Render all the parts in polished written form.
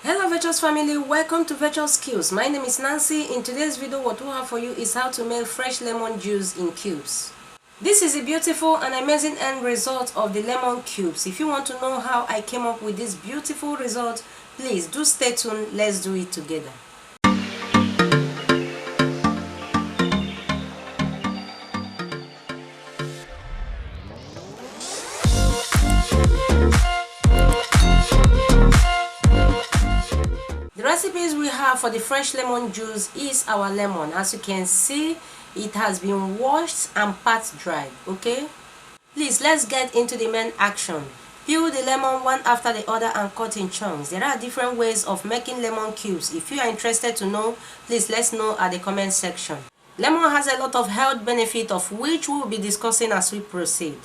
Hello Virtuous family, welcome to Virtuous Skills. My name is Nancy. In today's video, what we have for you is how to make fresh lemon juice in cubes. This is a beautiful and amazing end result of the lemon cubes. If you want to know how I came up with this beautiful result, please do stay tuned. Let's do it together. The recipes we have for the fresh lemon juice is our lemon. As you can see, it has been washed and pat dried. Okay, please let's get into the main action. Peel the lemon one after the other and cut in chunks. There are different ways of making lemon cubes. If you are interested to know, please let's know at the comment section. Lemon has a lot of health benefit, of which we will be discussing as we proceed.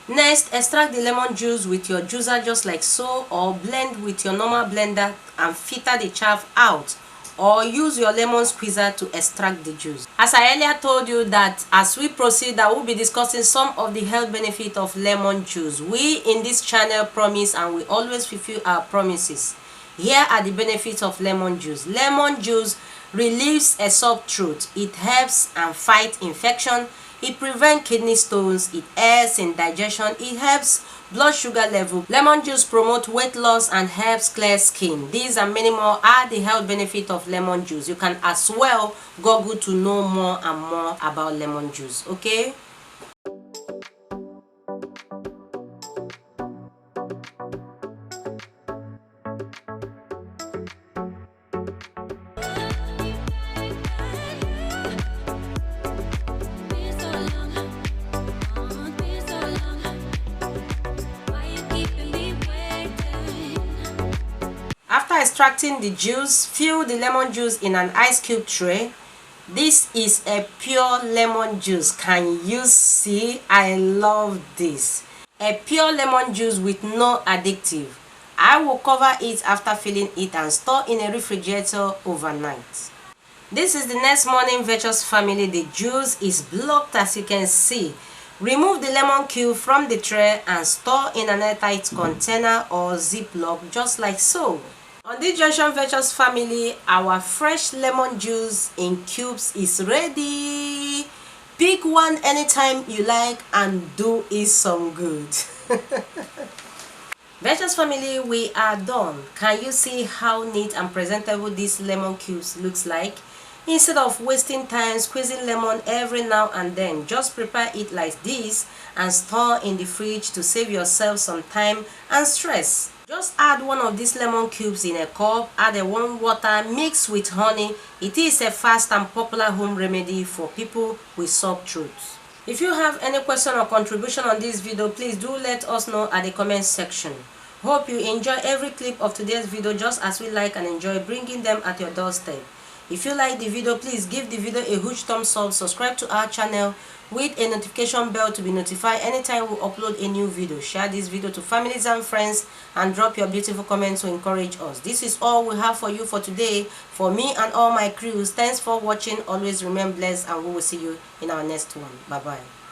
Next, extract the lemon juice with your juicer just like so, or blend with your normal blender and filter the chaff out, or use your lemon squeezer to extract the juice. As I earlier told you that as we proceed, I will be discussing some of the health benefits of lemon juice. We in this channel promise and we always fulfill our promises. Here are the benefits of lemon juice. Lemon juice relieves a sore throat. It helps and fights infection. It prevents kidney stones. It aids in digestion. It helps blood sugar level. Lemon juice promotes weight loss and helps clear skin. These and many more are the health benefits of lemon juice. You can as well Google to know more and more about lemon juice. Okay. After extracting the juice, fill the lemon juice in an ice cube tray. This is a pure lemon juice. Can you see? I love this. A pure lemon juice with no additive. I will cover it after filling it and store in a refrigerator overnight. This is the next morning, Virtuous family. The juice is blocked, as you can see. Remove the lemon cube from the tray and store in an airtight container or ziplock, just like so. On this Junction Ventures family, our fresh lemon juice in cubes is ready. Pick one anytime you like and do it some good. Ventures family, we are done. Can you see how neat and presentable this lemon cubes looks like? Instead of wasting time squeezing lemon every now and then, just prepare it like this and store in the fridge to save yourself some time and stress. Just add one of these lemon cubes in a cup, add a warm water, mix with honey. It is a fast and popular home remedy for people with sore throats. If you have any question or contribution on this video, please do let us know at the comment section. Hope you enjoy every clip of today's video just as we like and enjoy bringing them at your doorstep. If you like the video, please give the video a huge thumbs up, subscribe to our channel with a notification bell to be notified anytime we upload a new video. Share this video to families and friends and drop your beautiful comments to encourage us. This is all we have for you for today. For me and all my crews, thanks for watching. Always remain blessed and we will see you in our next one. Bye bye.